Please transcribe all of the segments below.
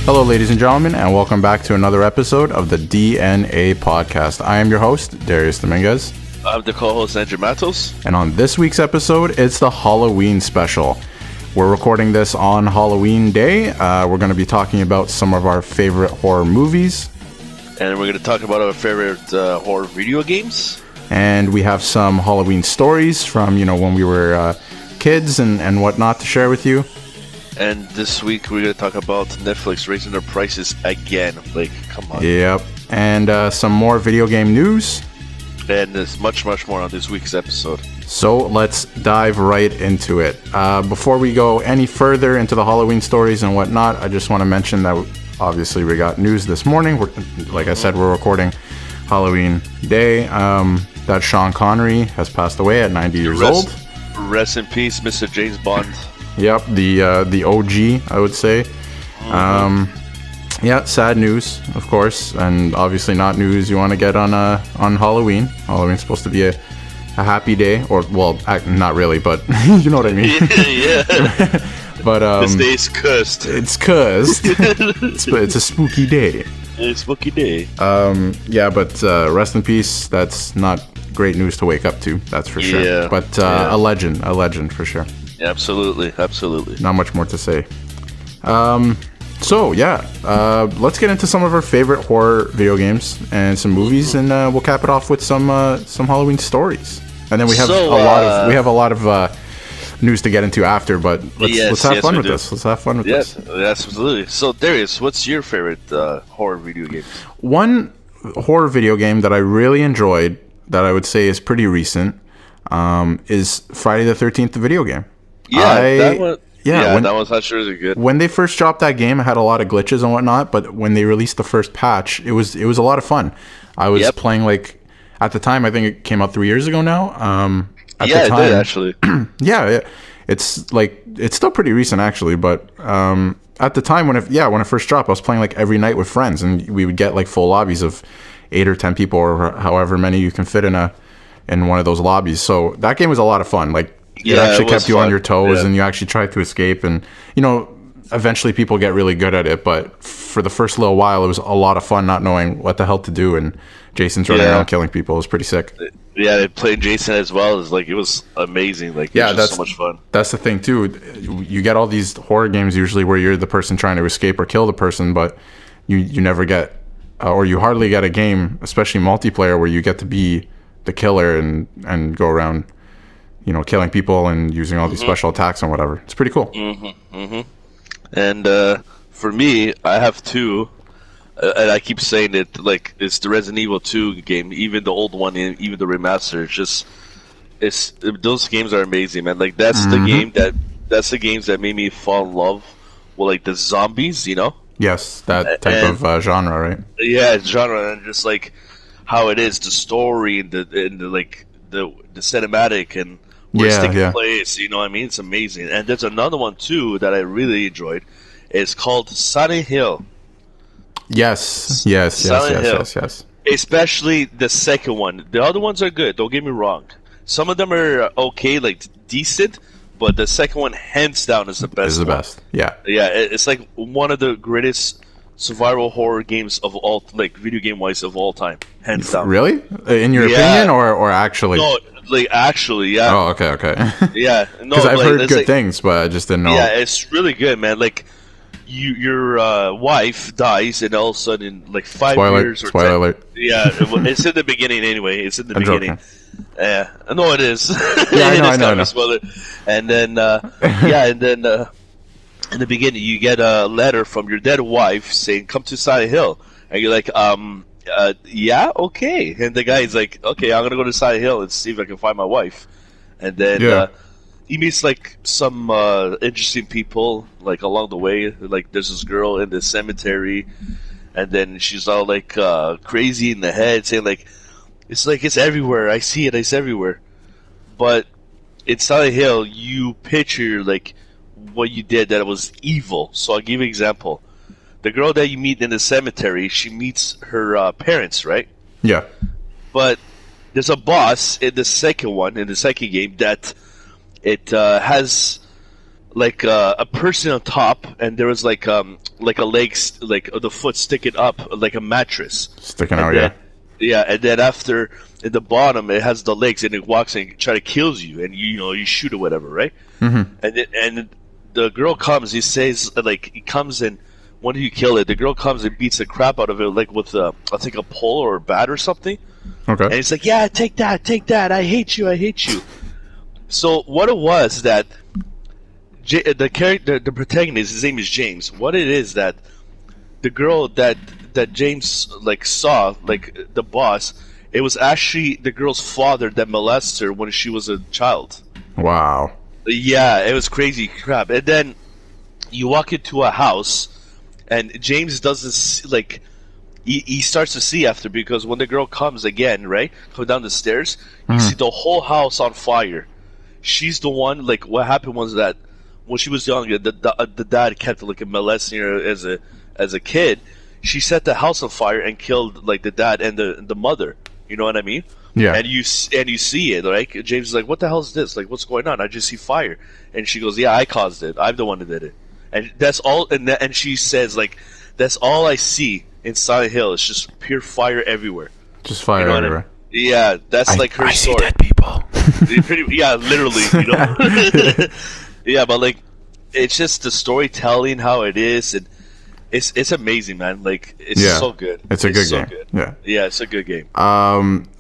Hello, ladies and gentlemen, and welcome back to another episode of the DnA podcast. I am your host, Darius Dominguez. I'm the co-host, Andrew Matos. And on this week's episode, it's the Halloween special. We're recording this on Halloween Day. We're going to be talking about some of our favorite horror movies. And we're going to talk about our favorite horror video games. And we have some Halloween stories from, when we were kids and whatnot to share with you. And this week, we're going to talk about Netflix raising their prices again. Like, come on. Yep. And some more video game news. And there's much, much more on this week's episode. So let's dive right into it. Before we go any further into the Halloween stories and whatnot, I just want to mention that obviously we got news this morning. Like I said, we're recording Halloween Day. That Sean Connery has passed away at 90 years old. Rest in peace, Mr. James Bond. Yep, the OG, I would say. Yeah, sad news, of course, and obviously not news you want to get on Halloween. Halloween's supposed to be a happy day, or well, not really, but you know what I mean. Yeah. But this day is cursed. It's cursed. it's a spooky day. It's a spooky day. Yeah, but rest in peace. That's not great news to wake up to. That's for sure. Yeah. But a legend for sure. Absolutely. Not much more to say. So yeah, let's get into some of our favorite horror video games and some movies, and we'll cap it off with some Halloween stories. And then we have a lot of news to get into after. But let's have fun with this. Let's have fun with this. Yes, absolutely. So Darius, what's your favorite horror video game? One horror video game that I really enjoyed, that I would say is pretty recent, is Friday the 13th, the video game. That one. Yeah, that was actually really good. When they first dropped that game, it had a lot of glitches and whatnot, but when they released the first patch, it was a lot of fun. I was playing, like, at the time, I think it came out 3 years ago now. At the time, it did, actually. Yeah, it's still pretty recent, actually, but at the time when it first dropped, I was playing, like, every night with friends, and we would get, like, full lobbies of 8 or 10 people, or however many you can fit in one of those lobbies. So that game was a lot of fun. Like, it actually kept you on your toes, and you actually tried to escape. And, eventually people get really good at it. But for the first little while, it was a lot of fun not knowing what the hell to do. And Jason's running around killing people. It was pretty sick. Yeah, they played Jason as well. It was amazing. Like, it was so much fun. That's the thing, too. You get all these horror games usually where you're the person trying to escape or kill the person, but you never get, or you hardly get a game, especially multiplayer, where you get to be the killer and go around killing people and using all these special attacks and whatever. It's pretty cool. And for me, I have two, and I keep saying it, like, it's the Resident Evil 2 game, even the old one, even the remaster. Those games are amazing, man. Like, that's the games that made me fall in love with, like, the zombies, Yes, that type of genre, right? Yeah, genre, and just like how it is, the story and the cinematic and where it's taking place, you know what I mean? It's amazing. And there's another one too that I really enjoyed. It's called Silent Hill. Yes. Especially the second one. The other ones are good, don't get me wrong. Some of them are okay, like decent, but the second one, hands down, is the best. Is the best. Yeah. Yeah, it's like one of the greatest survival horror games of all, like video game wise, of all time, hands down. Really? In your opinion, or actually? No, like actually, yeah. Oh, okay. Yeah, no, because I've heard good things, but I just didn't know. Yeah, it's really good, man. Like, your wife dies, and all of a sudden, like 5 years or spoiler 10, alert. Yeah, it's in the beginning anyway. It's in the beginning. Yeah, no, it is. Yeah, I know. Spoiler. And then, in the beginning, you get a letter from your dead wife saying, "Come to Silent Hill," and you're like, yeah, okay. And the guy's like, okay, I'm gonna go to Silent Hill and see if I can find my wife. And then he meets like some interesting people like along the way. Like, there's this girl in the cemetery, and then she's all like crazy in the head, saying like it's everywhere. I see it. It's everywhere. But in Silent Hill, you picture like what you did that it was evil. So I'll give you an example. The girl that you meet in the cemetery, she meets her parents, right? Yeah. But there's a boss in the second game, that it has like a person on top, and there was like a leg, like the foot sticking up, like a mattress Sticking and out, then, yeah. and then after at the bottom it has the legs, and it walks and try to kills you, and you shoot or whatever, right? Mm-hmm. And the girl comes. He says like he comes and when you kill it, the girl comes and beats the crap out of it, like with I think a pole or a bat or something. Okay. And he's like, "Yeah, take that. I hate you." So what it was that the character, the protagonist, his name is James. What it is that the girl that James like saw, like the boss, it was actually the girl's father that molested her when she was a child. Wow. Yeah, it was crazy crap. And then you walk into a house, and James doesn't like. He starts to see after, because when the girl comes again, right, come down the stairs, you see the whole house on fire. She's the one. Like, what happened was that when she was younger, the dad kept like molesting her as a kid. She set the house on fire and killed like the dad and the mother. You know what I mean? Yeah. And you see it, right? James is like, "What the hell is this? Like, what's going on? I just see fire." And she goes, "Yeah, I caused it. I'm the one that did it." And that's all. And she says, like, "That's all I see in Silent Hill. It's just pure fire everywhere." Just fire everywhere. Yeah, that's like her I story. see dead people. Yeah, literally, you know. Yeah, but like, it's just the storytelling, how it is, and it's amazing, man. Like, it's so good. It's a good game. Good. Yeah. Yeah, it's a good game.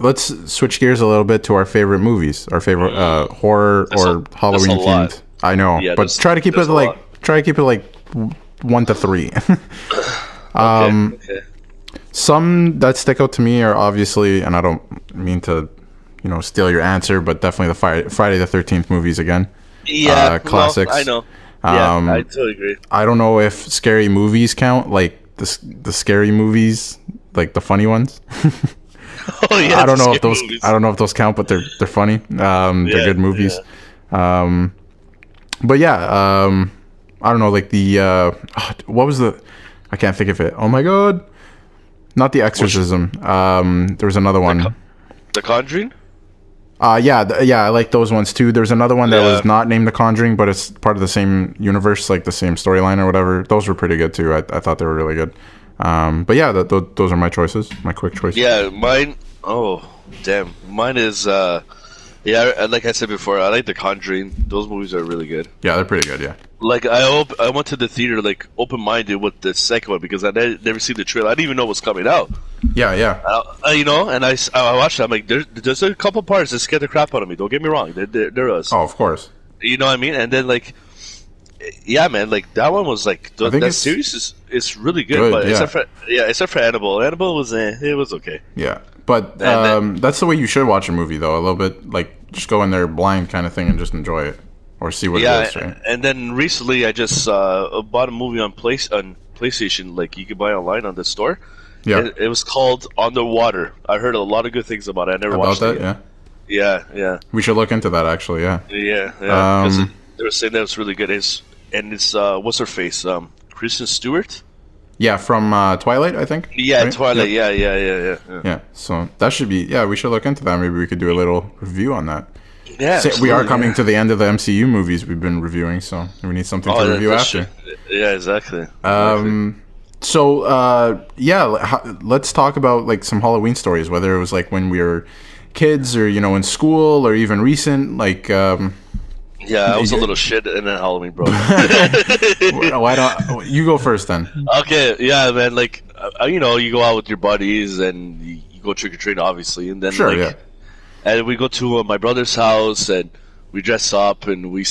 Let's switch gears a little bit to our favorite movies, our favorite horror or Halloween themed. I know, Yeah, but try to keep it like 1 to 3. Okay. Some that stick out to me are obviously, and I don't mean to, steal your answer, but definitely the Friday the 13th movies again. Yeah, classics. I know. Yeah, I totally agree. I don't know if scary movies count, like the scary movies, like the funny ones. Oh yeah, I don't know if those count, but they're funny. They're good movies. Yeah. But yeah, I don't know, like the what was the? I can't think of it. Oh my god, not The Exorcism. There was another one. The Conjuring. Yeah, I like those ones too. There's another one that was not named The Conjuring, but it's part of the same universe, like the same storyline or whatever. Those were pretty good too. I thought they were really good. But yeah, those are my choices, my quick choices. Yeah, mine. Oh, damn. Mine is. Yeah, like I said before, I like The Conjuring. Those movies are really good. Yeah, they're pretty good. Yeah. Like I went to the theater like open-minded with the second one because I never seen the trailer. I didn't even know what's coming out. Yeah. And I watched it. I'm like, there's a couple parts that scared the crap out of me. Don't get me wrong. There was. Oh, of course. You know what I mean? And then like, yeah, man, like that one was like that series is really good. But except for Annabelle. Annabelle was it was okay. Yeah, but that's the way you should watch a movie though. A little bit like just go in there blind kind of thing and just enjoy it. Or see what it is, right? And then recently I just bought a movie on PlayStation, like you could buy online on the store. Yeah. It was called Underwater. I heard a lot of good things about it. I never watched it. Yeah. We should look into that actually, yeah. Yeah. Because they were saying that it was really good. It's what's her face? Kristen Stewart? Yeah, from Twilight, I think. Yeah, right? Twilight. Yep. Yeah. Yeah, so that should be, we should look into that. Maybe we could do a little review on that. Yeah, we are coming to the end of the MCU movies we've been reviewing, so we need something to review after. Yeah, exactly. So let's talk about like some Halloween stories, whether it was like when we were kids or in school or even recent. Like, I was a little shit in a Halloween, bro. Why don't you go first then? Okay, yeah, man. Like, you go out with your buddies and you go trick or treating, obviously, and then and we go to my brother's house and we dress up and we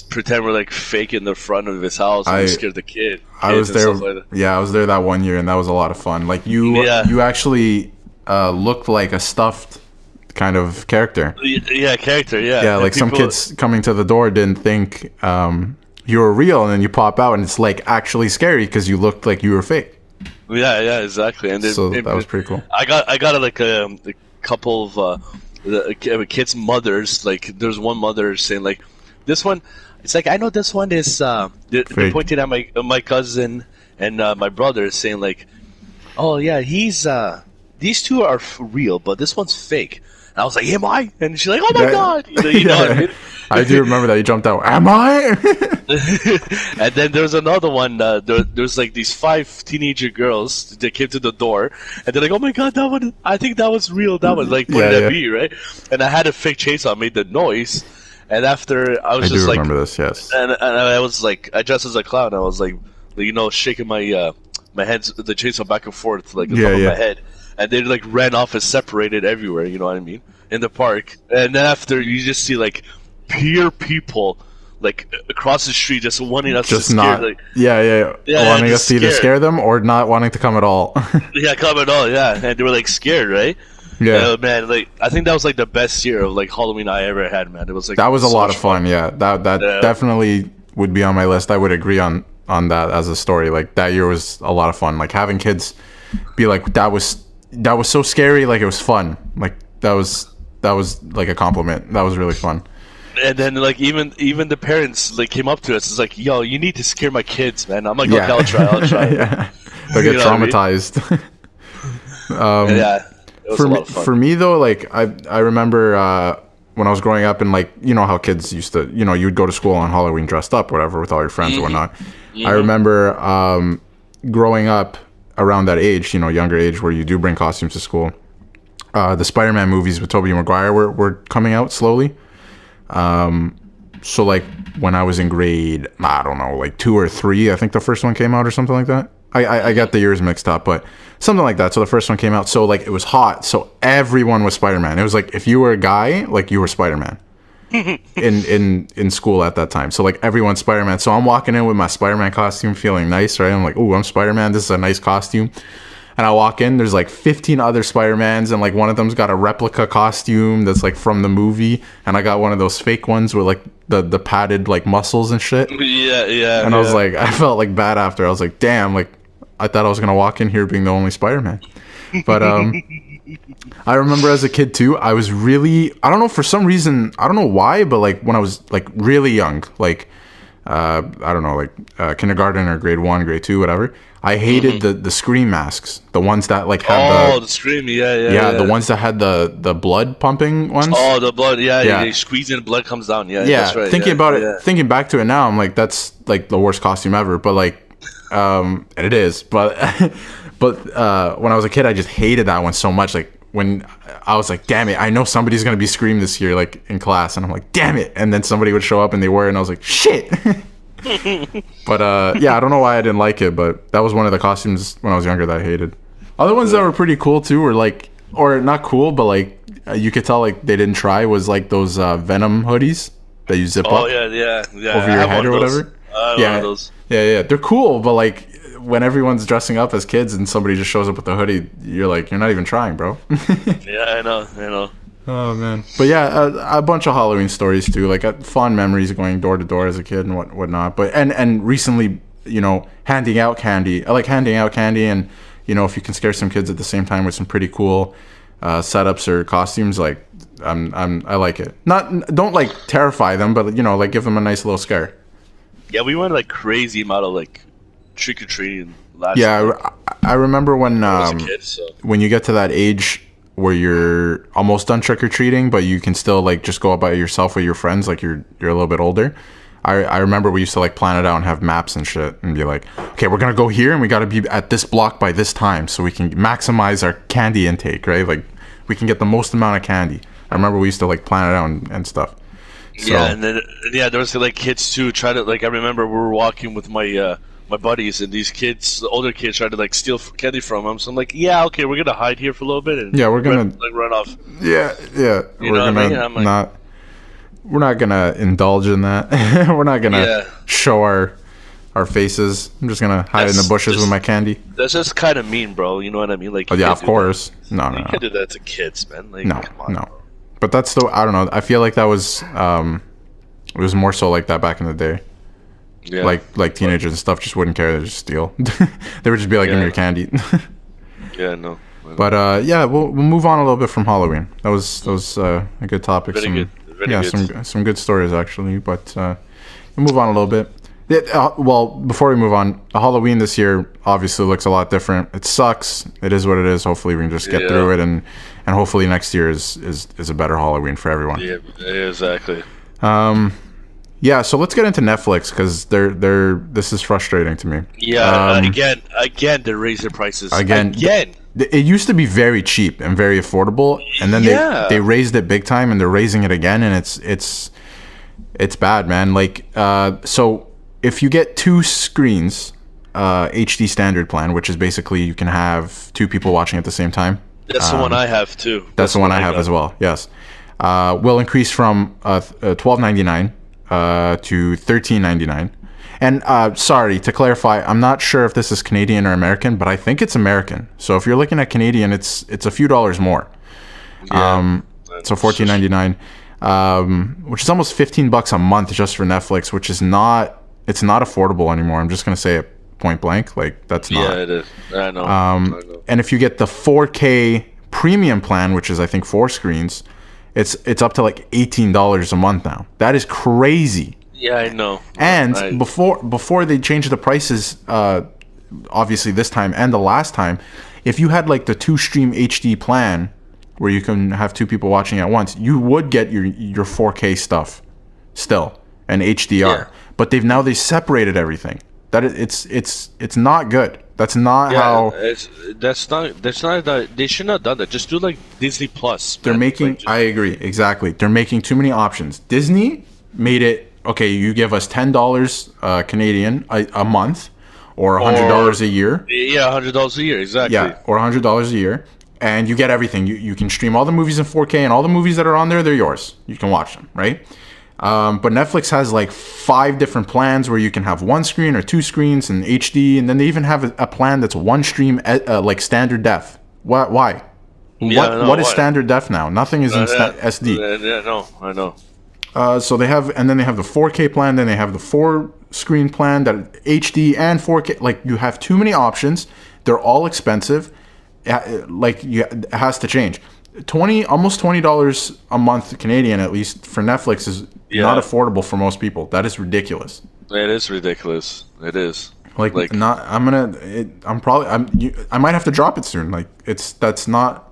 pretend we're like fake in the front of his house and we scare the kid. I was there. I was there that one year and that was a lot of fun. Like you actually looked like a stuffed kind of character. Yeah, character. Yeah. Yeah, like some kids coming to the door didn't think you were real, and then you pop out and it's like actually scary because you looked like you were fake. Yeah, exactly. And so that was pretty cool. I got like a couple of the kids' mothers. Like, there's one mother saying like, "This one," it's like, I know this one is. They're pointing at my cousin and my brother, saying like, "Oh yeah, he's these two are real, but this one's fake." And I was like, "Am I?" And she's like, "Oh my god!" You know what I mean? I do remember that you jumped out. Am I? And then there's another one. There's like these 5 teenager girls that came to the door, and they're like, "Oh my god, that one! I think that was real. That was like, what did that be, right?" And I had a fake chainsaw, made the noise, and after I was just like, remember this, yes. And I was like, I dressed as a clown. I was like, shaking my my hands, the chainsaw back and forth, like on top of my head, and they like ran off and separated everywhere. You know what I mean? In the park, and then after you just see like pure people. Like across the street, just wanting us just to not, scare, wanting us to either scare them or not wanting to come at all. Come at all, and they were like scared, right? Yeah, man, like I think that was like the best year of like Halloween I ever had, man. It was like that was a so lot much of fun. Yeah, that definitely would be on my list. I would agree on that as a story. Like that year was a lot of fun. Like having kids be like that was so scary. Like it was fun. Like that was like a compliment. That was really fun. And then, like, even the parents like came up to us. It's like, "Yo, you need to scare my kids, man." I'm like, "Okay, I'll try." Yeah, they'll get traumatized. It was a lot of fun. For me though, like I remember when I was growing up, and like you know how kids used to, you'd go to school on Halloween dressed up, whatever, with all your friends and whatnot. I remember growing up around that age, younger age, where you do bring costumes to school. The Spider-Man movies with Tobey Maguire were coming out slowly. So like when I was in grade, I don't know, like 2 or 3, I think the first one came out or something like that. I got the years mixed up, but something like that. So the first one came out. So like it was hot. So everyone was Spider-Man. It was like if you were a guy, like you were Spider-Man in school at that time. So like everyone's Spider-Man. So I'm walking in with my Spider-Man costume, feeling nice, right? I'm like, oh, I'm Spider-Man. This is a nice costume. And I walk in, there's like 15 other Spider-Mans, and like one of them's got a replica costume that's like from the movie, and I got one of those fake ones with like the padded like muscles and shit. Yeah. And I was like, I felt like bad after. I was like, damn, like I thought I was gonna walk in here being the only Spider-Man. But I remember as a kid too, I was really, I don't know, for some reason, I don't know why, but like when I was like really young, like I don't know, like kindergarten or grade 1, grade 2, whatever. I hated the Scream masks, the ones that like had the Scream, yeah, the ones that had the blood pumping ones. Oh, the blood, yeah. You squeeze in, blood comes down, yeah. That's right. Thinking about it, thinking back to it now, I'm like, that's like the worst costume ever. But like, and it is. But but when I was a kid, I just hated that one so much. Like when I was like, damn it, I know somebody's gonna be Scream this year, like in class, and I'm like, damn it, and then somebody would show up and they were, and I was like, shit. But I don't know why I didn't like it, but that was one of the costumes when I was younger that I hated. Other ones that were pretty cool too were like, or not cool, but like you could tell like they didn't try, was like those Venom hoodies that you zip up over your head or whatever. Yeah, they're cool, but like when everyone's dressing up as kids and somebody just shows up with a hoodie, you're like, you're not even trying, bro. Yeah, I know. Oh man, but yeah, a bunch of Halloween stories too. Like fond memories going door to door as a kid and whatnot. But and recently, handing out candy. I like handing out candy, and if you can scare some kids at the same time with some pretty cool setups or costumes, like I like it. Don't like terrify them, but like give them a nice little scare. Yeah, we went like crazy amount of like trick or treating last. Yeah, I remember when I was a kid, so. When you get to that age where you're almost done trick-or-treating, but you can still like just go about it yourself with your friends, like you're a little bit older. I remember we used to like plan it out and have maps and shit and be like, okay, we're gonna go here and we gotta be at this block by this time so we can maximize our candy intake, right? Like we can get the most amount of candy. I remember we used to like plan it out and stuff. So, yeah, and then there was like kids too try to like, I remember we were walking with my buddies, and these kids, the older kids, tried to like steal candy from them. So I'm like, yeah, okay, we're gonna hide here for a little bit, and we're gonna run off. Yeah, we're gonna like, we're not gonna indulge in that. We're not gonna show our faces. I'm just gonna hide in the bushes with my candy. That's just kind of mean, bro. You know what I mean? Like, of course, no, you can't do that to kids, man. Like, no, come on, no. But that's the, I don't know. I feel like that was it was more so like that back in the day. Yeah. Like teenagers and stuff just wouldn't care. They'd just steal. They would just be like, give me your candy. Yeah, no. But we'll move on a little bit from Halloween. That was a good topic. Very good. Some good stories actually. But we'll move on a little bit. Well, before we move on, Halloween this year obviously looks a lot different. It sucks. It is what it is. Hopefully we can just get through it, and hopefully next year is a better Halloween for everyone. Yeah, exactly. Yeah, so let's get into Netflix because this is frustrating to me. Yeah, again, they raise their prices. Again. It used to be very cheap and very affordable, and then they raised it big time, and they're raising it again, and it's bad, man. Like, so if you get 2 screens, HD standard plan, which is basically you can have 2 people watching at the same time. That's the one I have too. That's the one I have as well. Yes, will increase from $12.99 to $13.99. And sorry, to clarify, I'm not sure if this is Canadian or American, but I think it's American. So if you're looking at Canadian, it's a few dollars more. Yeah, so $14.99, which is almost $15 a month just for Netflix, which is not affordable anymore. I'm just gonna say it point blank, like that's not. Yeah, it is. I know. And if you get the 4K premium plan, which is I think 4 screens, it's up to like $18 a month now. That is crazy. Yeah, I know. And before they changed the prices, obviously this time and the last time, if you had like the 2-stream HD plan where you can have 2 people watching at once, you would get your 4K stuff still and HDR. Yeah. But they separated everything. That it's not good. That's not how. That's not. They should not have done that. Just do like Disney Plus. They're making. I agree exactly. They're making too many options. Disney made it. Okay, you give us $10 Canadian a month, or $100 a year. Yeah, $100 a year, exactly. Yeah, or $100 a year, and you get everything. You can stream all the movies in 4K, and all the movies that are on there, they're yours. You can watch them, right? But Netflix has like 5 different plans where you can have 1 screen or 2 screens in HD, and then they even have a plan that's 1 stream like standard def. Why? Yeah, what is standard def now? Nothing is in SD. Yeah, no, I know. So they have the 4K plan, then they have the 4-screen plan that HD and 4K. Like, you have too many options. They're all expensive. It has to change. Almost $20 a month Canadian, at least for Netflix, is not affordable for most people. That is ridiculous. It is ridiculous. It is. I might have to drop it soon. Like, that's not,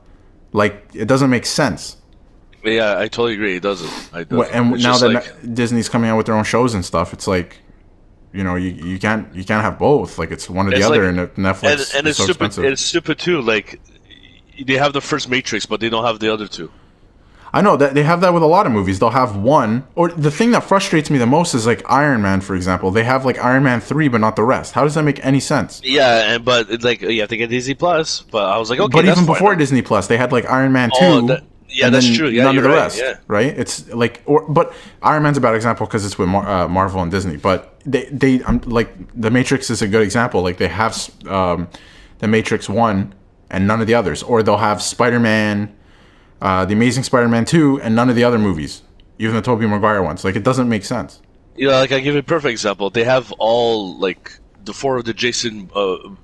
like, it doesn't make sense. Yeah, I totally agree. It doesn't. And now that Disney's coming out with their own shows and stuff, it's like, you can't have both. Like, it's one or the other, and Netflix and is so expensive. It's stupid too. Like, they have the first Matrix, but they don't have the other 2. I know that they have that with a lot of movies. They'll have one, or the thing that frustrates me the most is like Iron Man, for example. They have like Iron Man 3, but not the rest. How does that make any sense? Yeah, but it's like you have to get Disney Plus. But I was like, okay, but even before Disney Plus, they had like Iron Man 2. That's true. Yeah, none of the right. rest, yeah. Right? It's like, but Iron Man's a bad example because it's with Marvel and Disney. But they like The Matrix is a good example. Like, they have The Matrix 1 and none of the others, or they'll have Spider-Man, The Amazing Spider-Man 2, and none of the other movies, even the Tobey Maguire ones. Like, it doesn't make sense. Like, I give you a perfect example. They have all like the 4 of the Jason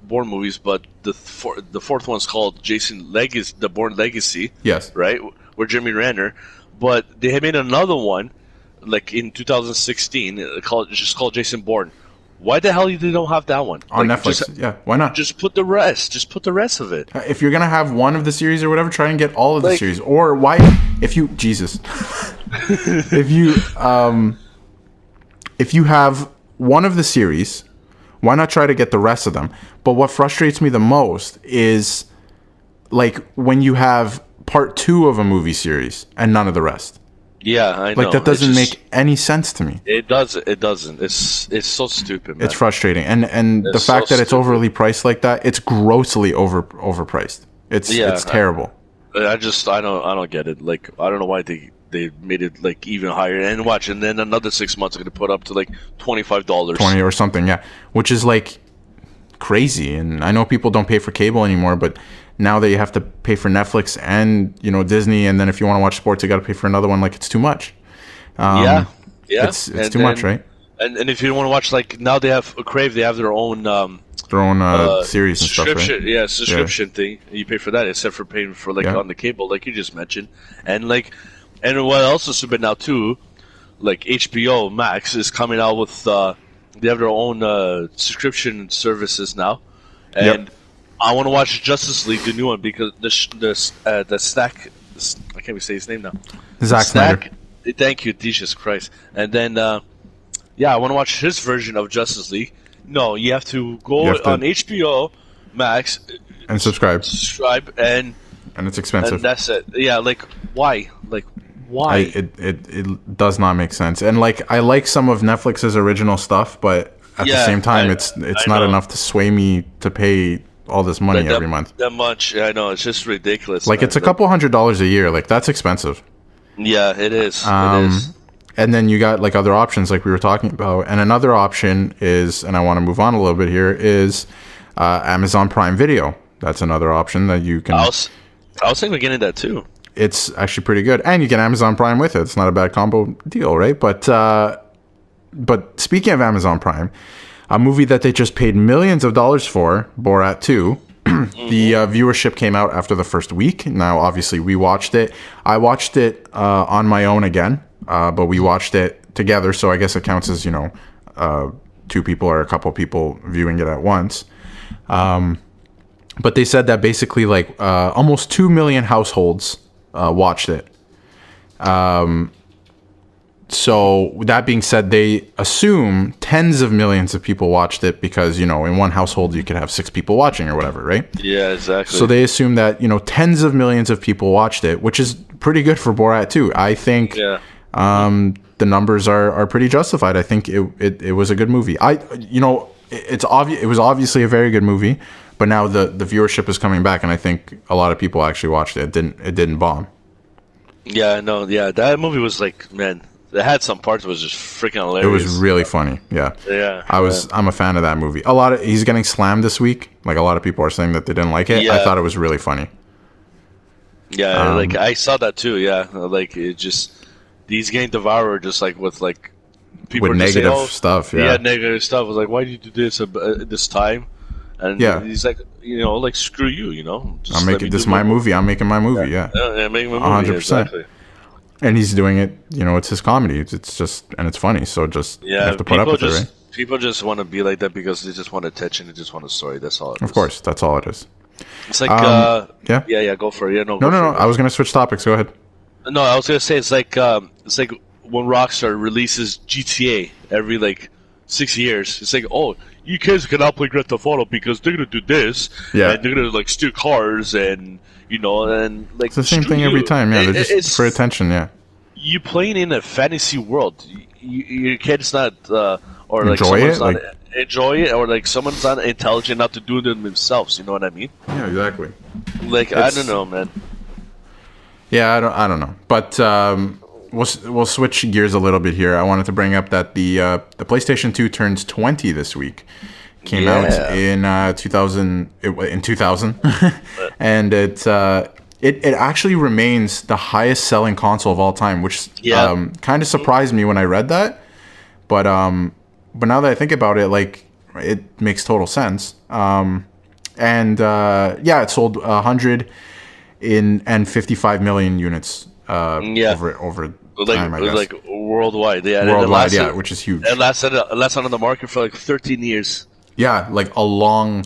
Bourne movies, but the fourth one's called Jason Legacy, the Bourne Legacy. Yes. Right? With Jeremy Renner. But they had made another one, like in 2016, called Jason Bourne. Why the hell they don't have that one? On Netflix, yeah. Why not? Just put the rest. Just put the rest of it. If you're going to have one of the series or whatever, try and get all of the series. Or why, if you have one of the series, why not try to get the rest of them? But what frustrates me the most is, like, when you have part 2 of a movie series and none of the rest. Yeah, I know. Like, that doesn't make any sense to me. It doesn't. It's so stupid, man. It's frustrating. And the fact that it's overly priced like that, it's grossly overpriced. It's terrible. I don't get it. Like, I don't know why they made it like even higher. And watch, and then another 6 months are going to put up to like $25. 20 or something, yeah. Which is like crazy. And I know people don't pay for cable anymore, but now that you have to pay for Netflix and, Disney, and then if you want to watch sports, you got to pay for another one. Like, it's too much. It's too much, right? And if you don't want to watch, like, now they have Crave, they have their own series and stuff, right? Yeah, subscription thing. You pay for that, except for paying for on the cable, like you just mentioned. And what else is stupid now too, like HBO Max is coming out with they have their own subscription services now, and I want to watch Justice League, the new one, because the Snack, I can't even say his name now. Zack Snyder. Thank you, Jesus Christ. And then, I want to watch his version of Justice League. No, you have to go on HBO Max and subscribe, and it's expensive. And that's it. Yeah, like why? Like why? It does not make sense. And like I like some of Netflix's original stuff, but at the same time, it's not enough to sway me to pay all this money every month. That much, I know. It's just ridiculous. Like, it's a couple $100 a year. Like, that's expensive. Yeah, it is. It is. And then you got like other options, like we were talking about. And another option is, and I want to move on a little bit here, is Amazon Prime Video. That's another option that you can. I was thinking of getting that too. It's actually pretty good, and you get Amazon Prime with it. It's not a bad combo deal, right? But speaking of Amazon Prime, a movie that they just paid millions of dollars for, Borat 2. The viewership came out after the first week. Now, obviously, we watched it. I watched it on my own again, but we watched it together, so I guess it counts as, two people or a couple people viewing it at once. But they said that basically, like, almost 2 million households watched it. So that being said, they assume tens of millions of people watched it because, in one household you could have 6 people watching or whatever, right? Yeah, exactly. So they assume that, tens of millions of people watched it, which is pretty good for Borat 2. I think the numbers are pretty justified. I think it was a good movie. It's obvious it was obviously a very good movie, but now the viewership is coming back, and I think a lot of people actually watched it. It didn't bomb. Yeah, no, yeah, that movie was like, man, it had some parts that was just freaking hilarious. It was really funny. Yeah. Yeah. I'm a fan of that movie. He's getting slammed this week. Like, a lot of people are saying that they didn't like it. Yeah. I thought it was really funny. Yeah, like I saw that too. Yeah, like it just these getting devoured just like with like people with negative stuff. Yeah, negative stuff. I was like, why did you do this this time? And he's like, like screw you. Just I'm making this my movie. I'm making my movie. Yeah, making my movie. 100%. Exactly. And he's doing it. It's his comedy. It's just, and it's funny. So just you have to put up with it, right? People just want to be like that because they just want attention. They just want a story. That's all. Of course, that's all it is. It's like go for it. Yeah, no. I was gonna switch topics. Go ahead. No, I was gonna say it's like when Rockstar releases GTA every like 6 years. It's like, oh, you kids can now play Grand Theft Auto because they're gonna do this. Yeah, and they're gonna like steal cars and and like it's the same thing every time. Yeah, they're just for attention. Yeah, you playing in a fantasy world. Your kid's not or like enjoy someone's it. not Like, enjoy it, or like someone's not intelligent enough to do them themselves. You know what I mean? Yeah, exactly. Like I don't know, man. Yeah, I don't know, but we'll switch gears a little bit here. I wanted to bring up that the PlayStation 2 turns 20 this week. Came out in 2000, and it actually remains the highest selling console of all time, which kind of surprised me when I read that. But now that I think about it, like, it makes total sense. It sold 155 million units over time, I guess. Like worldwide, yeah. Worldwide, which is huge. And lasted on the market for like 13 years. Yeah, like a long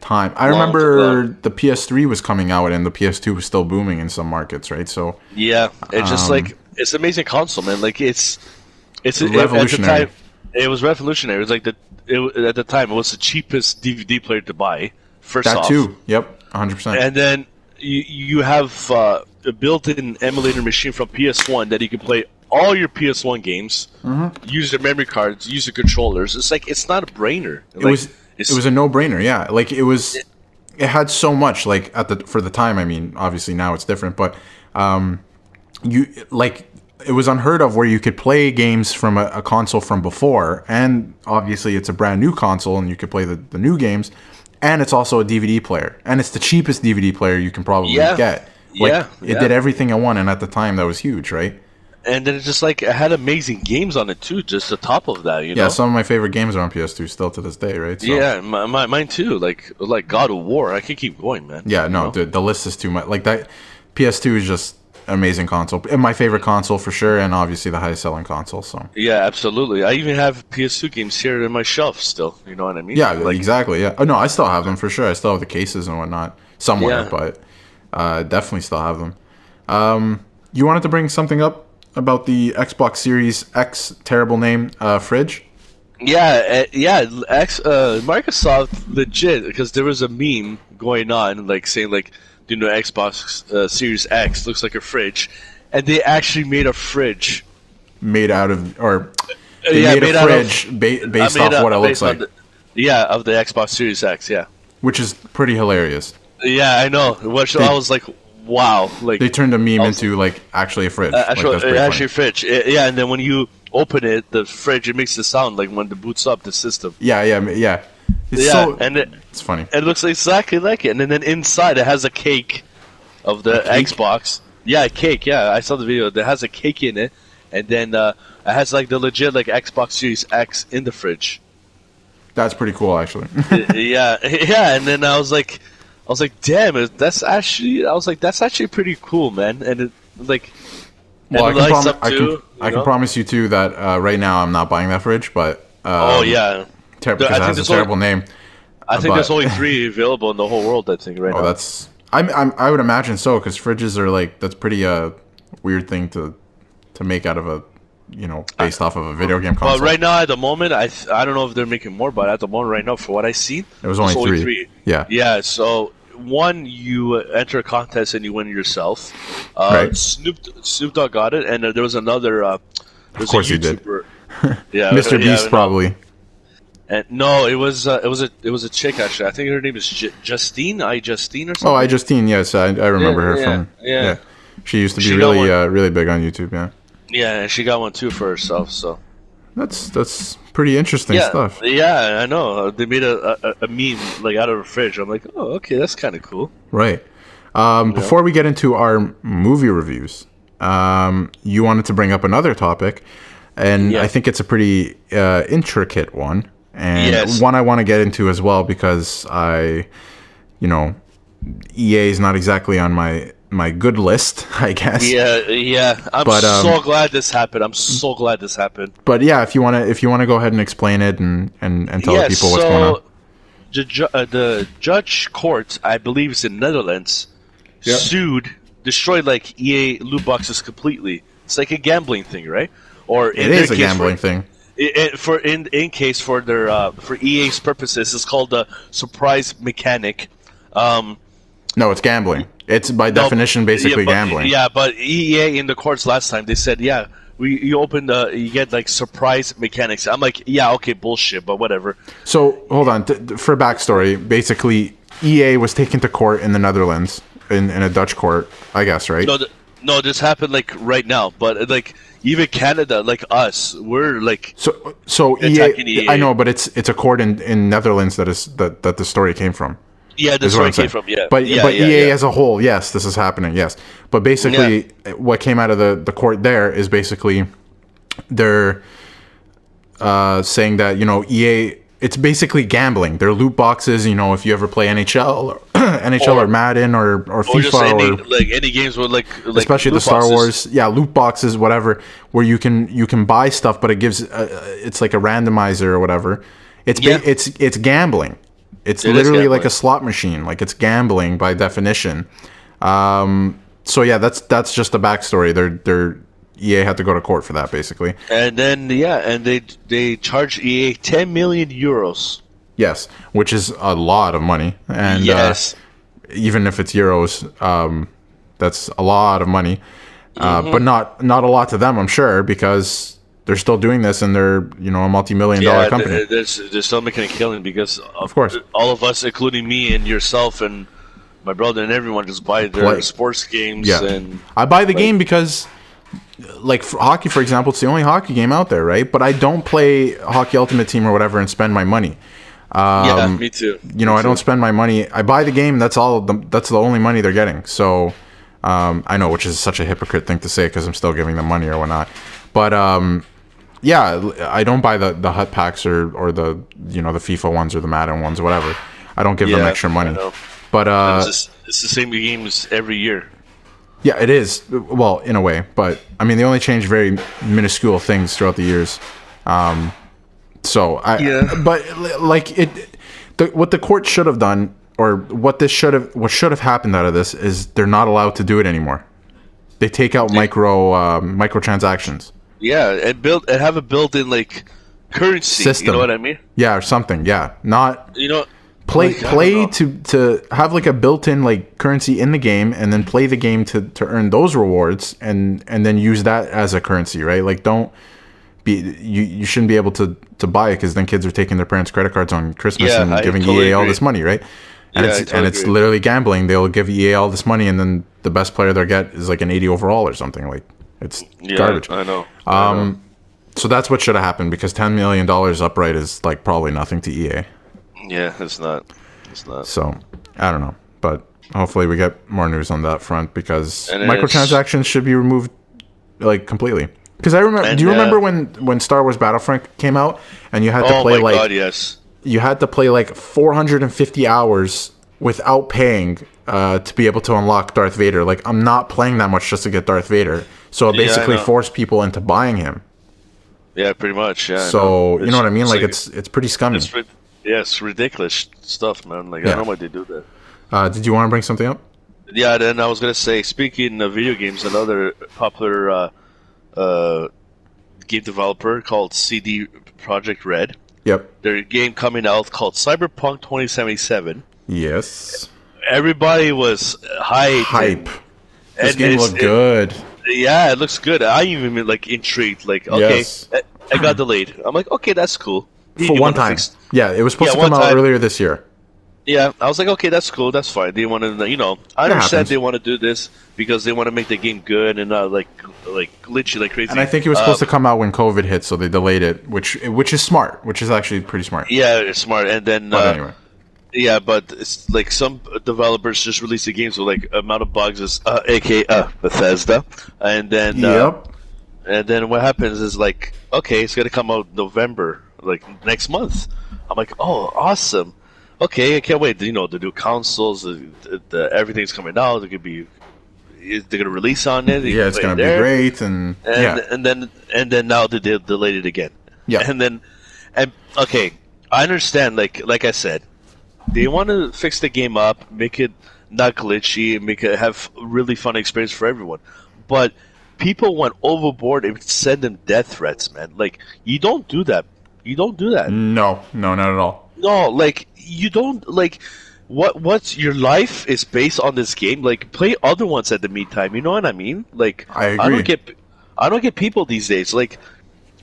time. I remember the PS3 was coming out and the PS2 was still booming in some markets, right? So yeah, it's just like it's an amazing console, man. Like it's revolutionary. At the time, it was revolutionary. It was like at the time it was the cheapest DVD player to buy. That too. Yep, 100%. And then you have a built-in emulator machine from PS1 that you can play all your PS1 games, use the memory cards, use the controllers. It's like it's not a brainer. It was a no-brainer. Yeah, like it had so much. Like for the time. I mean, obviously now it's different, but it was unheard of where you could play games from a console from before, and obviously it's a brand new console and you could play the new games, and it's also a DVD player, and it's the cheapest DVD player you can probably get. It did everything in one, and at the time that was huge, right? And then it just like it had amazing games on it too. Just on top of that, you know. Yeah, some of my favorite games are on PS2 still to this day, right? So, yeah, mine too. Like God of War, I can keep going, man. Yeah, no, dude, the list is too much. Like that, PS2 is just an amazing console, and my favorite console for sure, and obviously the highest selling console. So yeah, absolutely. I even have PS2 games here in my shelf still. You know what I mean? Yeah, exactly. Yeah. Oh no, I still have them for sure. I still have the cases and whatnot somewhere, but definitely still have them. You wanted to bring something up about the Xbox Series X terrible name fridge? Yeah, Microsoft legit, because there was a meme going on like saying like Xbox Series X looks like a fridge, and they actually made a fridge made out of, or they made a fridge based off what it looks like. Of the Xbox Series X, yeah. Which is pretty hilarious. Yeah, I know. I was like, wow. Like they turned a meme into like actually a fridge. Actually a fridge. Yeah, and then when you open it, the fridge, it makes the sound like when it boots up the system. Yeah. It's funny. It looks exactly like it. And then inside it has a cake of the Xbox. Yeah, a cake. Yeah, I saw the video. It has a cake in it, and then it has like the legit like Xbox Series X in the fridge. That's pretty cool, actually. yeah. And then I was like, damn, that's actually pretty cool, man. And it like, well, I can promise you too that right now I'm not buying that fridge, but because it has a terrible name. I think there's only 3 available in the whole world. I think right now. That's I would imagine so, because fridges are like, that's pretty weird thing to make out of a, based off of a video game console. But right now, at the moment, I don't know if they're making more, but at the moment, right now, for what I see, it was only 3. Yeah. Yeah. So one, you enter a contest and you win yourself. Right. Snoop Dogg got it, and there was another. Of course, you did. Yeah, Mr. Beast probably. And no, it was a chick actually. I think her name is Justine. Justine or something. Oh, Justine. Yes, I remember her from. Yeah. She used to be really big on YouTube. Yeah. Yeah, and she got one too for herself. So that's pretty interesting stuff. Yeah, I know. They made a meme like out of a fridge. I'm like, oh, okay, that's kind of cool. Right. Before we get into our movie reviews, you wanted to bring up another topic, and I think it's a pretty intricate one, and one I want to get into as well, because EA is not exactly on my good list, I guess. Yeah. I'm so glad this happened. But yeah, if you want to go ahead and explain it and tell the people what's going on. The judge court, I believe it's in Netherlands, destroyed like EA loot boxes completely. It's like a gambling thing, right? Or it is a gambling thing. For EA's purposes, it's called the surprise mechanic. No, it's gambling. It's by definition basically gambling. Yeah, but EA in the courts last time, they said, you get like surprise mechanics. I'm like, yeah, okay, bullshit, but whatever. So hold on, for backstory, basically EA was taken to court in the Netherlands, in a Dutch court, I guess, right? No, this happened like right now, but like even Canada, like us, we're like so EA. I know, but it's a court in Netherlands that the story came from. Yeah, that's where it came from. Yeah, but EA as a whole, yes, this is happening. Yes, but basically, what came out of the court there is basically they're saying that EA, it's basically gambling. They're loot boxes. If you ever play NHL or Madden or FIFA or any games with like especially the Star Wars, loot boxes, whatever, where you can buy stuff, but it gives it's like a randomizer or whatever. It's gambling. It's literally like a slot machine. Like, it's gambling by definition. So yeah, that's just the backstory. They're EA had to go to court for that, basically. And then and they charged EA 10 million euros. Yes, which is a lot of money. And even if it's euros, that's a lot of money. But not a lot to them, I'm sure, because they're still doing this, and they're a multi-million-dollar company. They're still making a killing, because of course all of us, including me and yourself and my brother and everyone, just buy their sports games. Yeah, and I buy the game because, like, for hockey, for example, it's the only hockey game out there, right? But I don't play Hockey Ultimate Team or whatever and spend my money. Me too. I don't spend my money. I buy the game. That's all. That's the only money they're getting. So I know, which is such a hypocrite thing to say, because I'm still giving them money or whatnot. But I don't buy the hut packs or the the FIFA ones or the Madden ones or whatever. I don't give them extra money. But it's the same games every year. Yeah, it is. Well, in a way, but I mean, they only change very minuscule things throughout the years. But like what the court should have done, or what should have happened out of this, is they're not allowed to do it anymore. They take out microtransactions. Yeah, and have a built-in like currency System. You know what I mean? Yeah, or something. Yeah, not play like, to have like a built-in like currency in the game, and then play the game to earn those rewards, and then use that as a currency, right? Like you shouldn't be able to buy it, because then kids are taking their parents' credit cards on Christmas and giving EA all this money, right? And it's literally gambling. They'll give EA all this money, and then the best player they'll get is like an 80 overall or something. Like, it's garbage. I know. So that's what should have happened, because $10 million upright is like probably nothing to EA. Yeah, it's not. It's not. So I don't know, but hopefully we get more news on that front, because microtransactions should be removed like completely. Because I remember. Do you remember when Star Wars Battlefront came out, and you had to play yes. You had to play like 450 hours without paying to be able to unlock Darth Vader. Like, I'm not playing that much just to get Darth Vader. So it basically forced people into buying him. Yeah, pretty much. Yeah. So you know what I mean? Like, it's pretty scummy. It's ridiculous stuff, man. Like, I don't know why they do that. Did you want to bring something up? Yeah, then I was gonna say, speaking of video games, another popular game developer called CD Projekt Red. Yep. Their game coming out called Cyberpunk 2077. Yes. Everybody was hype. This game looked good. Yeah, it looks good. I even like intrigued. Like, okay, I got delayed. I'm like, okay, that's cool. For one time. Yeah, it was supposed to come out earlier this year. Yeah, I was like, okay, that's cool, that's fine. They want to, I understand they want to do this because they want to make the game good and not like glitchy like crazy. And I think it was supposed to come out when COVID hit, so they delayed it, which is smart, which is actually pretty smart. Yeah, it's smart. And then, but anyway. Yeah, but it's like some developers just release the games with like amount of bugs, is aka Bethesda, and then and then what happens is like, okay, it's gonna come out November, like next month. I'm like, oh, awesome. Okay, I can't wait. The new consoles, the everything's coming out. They're gonna release on it. Yeah, it's gonna be great, and then now they delayed it again. Yeah, and okay, I understand. Like I said, they want to fix the game up, make it not glitchy, make it have a really fun experience for everyone. But people went overboard and send them death threats, man. Like, you don't do that. You don't do that. No, not at all. No, like, you don't, like, what's your life is based on this game. Like, play other ones at the meantime. You know what I mean? Like, I agree. I don't get people these days. Like,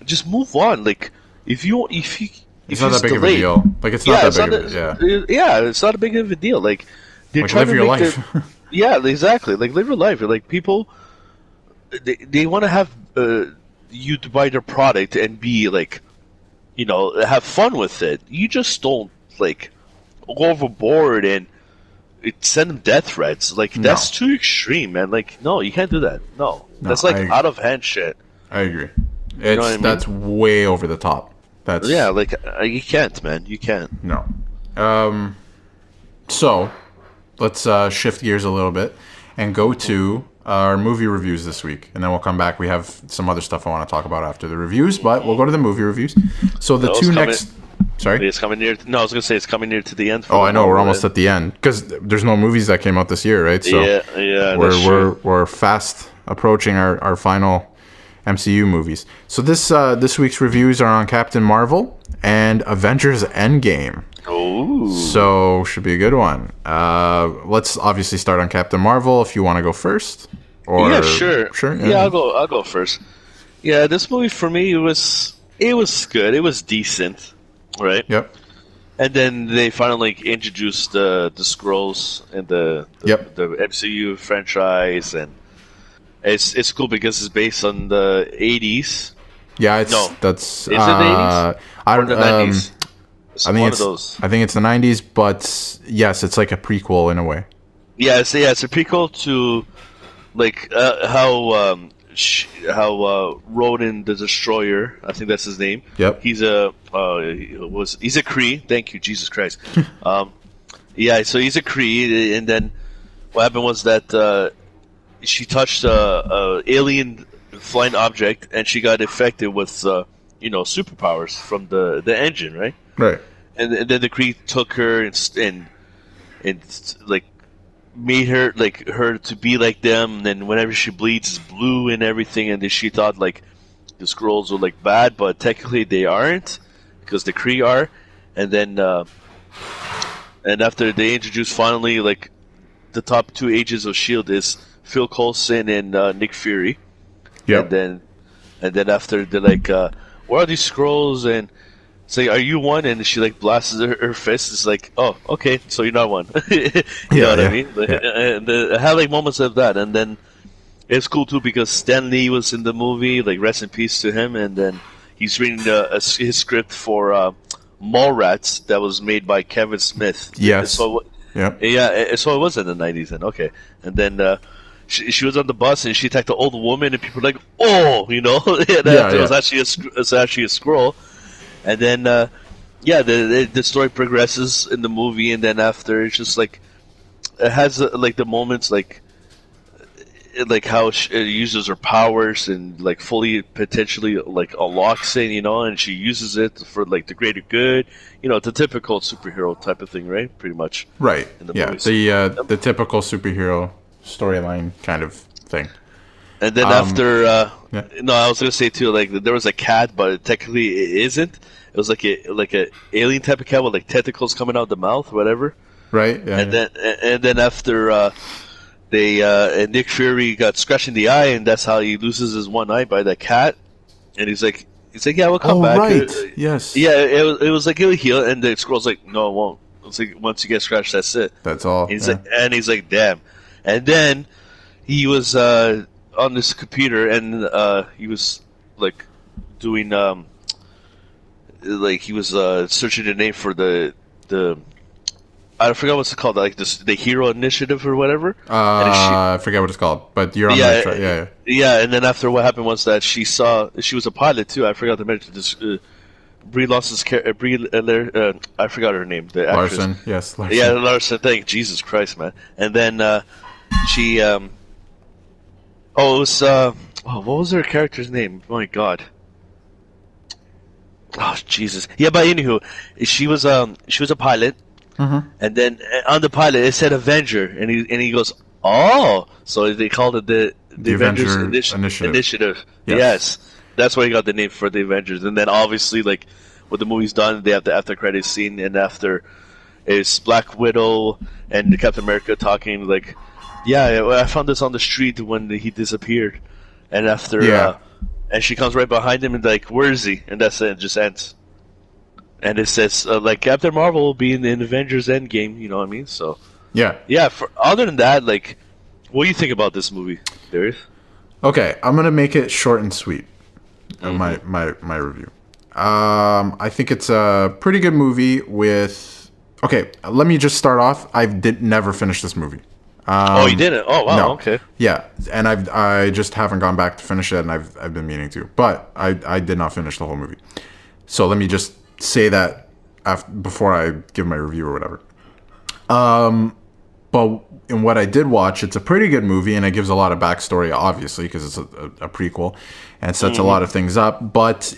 just move on. Like, if it's not that big of a deal. Like, it's not that big of a deal. Yeah, it's not a big of a deal. Like, they're trying live your life. Yeah, exactly. Like, live your life. Like, people, they want to have you to buy their product and be like, have fun with it. You just don't like go overboard and send them death threats. Like, that's too extreme, man. Like, no, you can't do that. No, that's like out of hand shit. I agree. That's way over the top. That's like you can't, man. You can't. No. So let's shift gears a little bit and go to our movie reviews this week, and then we'll come back. We have some other stuff I want to talk about after the reviews, but we'll go to the movie reviews. So the two next... Sorry? It's coming near... No, I was going to say it's coming near to the end. Oh, I know. We're almost at the end, because there's no movies that came out this year, right? So yeah. We're fast approaching our final MCU movies. So this week's reviews are on Captain Marvel and Avengers Endgame. Ooh. So should be a good one. Let's obviously start on Captain Marvel if you want to go first. Or yeah, sure. Yeah, I'll go first. Yeah, this movie for me it was good. It was decent, right? Yep. And then they finally introduced the Skrulls and the MCU franchise, and it's cool because it's based on the 80s. Yeah, is it the 80s? I don't know. The 90s? I think it's the 90s, but yes, it's like a prequel in a way. Yeah, it's a prequel to like how Ronan the Destroyer, I think that's his name. Yep. He's a Kree. Thank you, Jesus Christ. So he's a Kree, and then what happened was that she touched a alien flying object, and she got infected with superpowers from the engine, right? Right. And then the Kree took her and like made her to be like them. And then whenever she bleeds, it's blue and everything. And then she thought like the Skrulls were like bad, but technically they aren't because the Kree are. And then and after they introduced finally like the top 2 agents of Shield is Phil Coulson and Nick Fury. Yep. And then after they're like, "What are these Skrulls?" and say, "Are you one?" And she like blasts her fist. It's like, "Oh, okay, so you're not one." You know what I mean? And I had like moments of that, and then it's cool too because Stan Lee was in the movie. Like, rest in peace to him. And then he's reading his script for Mallrats that was made by Kevin Smith. Yes. So so it was in the 90s then. Okay, and then. She was on the bus and she attacked the old woman and people were like, "Oh," you know, it was actually a Skrull. And then the story progresses in the movie, and then after it's just like it has like the moments like how she uses her powers and like fully potentially like unlocks it, you know, and she uses it for like the greater good, you know, the typical superhero type of thing, right? Pretty much, right? In the movies. The typical superhero storyline kind of thing. And then after, I was gonna say too, like there was a cat, but technically it isn't. It was like a alien type of cat with like tentacles coming out the mouth, whatever. Right. Yeah. And then after and Nick Fury got scratched in the eye, and that's how he loses his one eye by that cat. And he's like, "Yeah, we'll come back." Right. Yes. Yeah, it was like, "It'll heal," and the Skrull's like, "No, it won't." It's like, once you get scratched, that's it. That's all. And he's like, "Damn." And then he was on this computer, and he was like doing like he was searching the name for the I forgot what's it called, like the Hero Initiative or whatever. I forget what it's called, but you're on the right track. Yeah. And then after what happened was that she was a pilot too. I forgot to mention this. Brie Larson's I forgot her name. The actress. Larson, yes, Larson. Yeah, Larson. Thank Jesus Christ, man. And then she it was what was her character's name? Oh my God. Oh Jesus. Yeah, but anywho, she was a pilot. Mm-hmm. And then on the pilot it said Avenger, and he goes, "Oh," so they called it the Avengers Initiative. Yes, that's why he got the name for the Avengers. And then obviously, like when the movie's done, they have the after credits scene, and after is Black Widow and Captain America talking like, "Yeah, I found this on the street when he disappeared," and after and she comes right behind him and like, "Where is he?" And that's it. It just ends. And it says, like, Captain Marvel will be in the Avengers Endgame, you know what I mean? So, yeah. Other than that, like, what do you think about this movie, Darius? Okay, I'm gonna make it short and sweet. My review. I think it's a pretty good movie. Okay, let me just start off. I never finished this movie. You didn't? Oh wow, no. Okay. Yeah, and I just haven't gone back to finish it, and I've been meaning to, but I did not finish the whole movie. So let me just say that before I give my review or whatever. But in what I did watch, it's a pretty good movie, and it gives a lot of backstory, obviously, because it's a prequel, and sets a lot of things up. But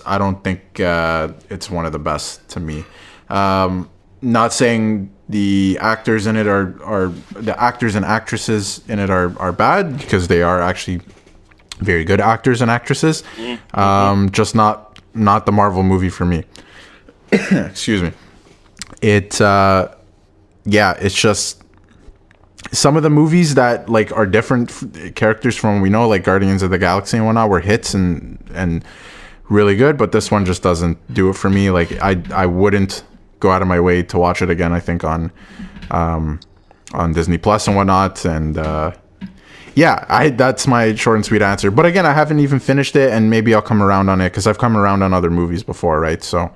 I don't think it's one of the best to me. Not saying the actors in it are the actors and actresses in it are bad, because they are actually very good actors and actresses. Just not the Marvel movie for me. Excuse me. It's just some of the movies that like are different characters from we know, like Guardians of the Galaxy and whatnot, were hits and really good, but this one just doesn't do it for me. Like I wouldn't go out of my way to watch it again. I think on Disney Plus and whatnot, and that's my short and sweet answer. But again, I haven't even finished it, and maybe I'll come around on it because I've come around on other movies before, right? So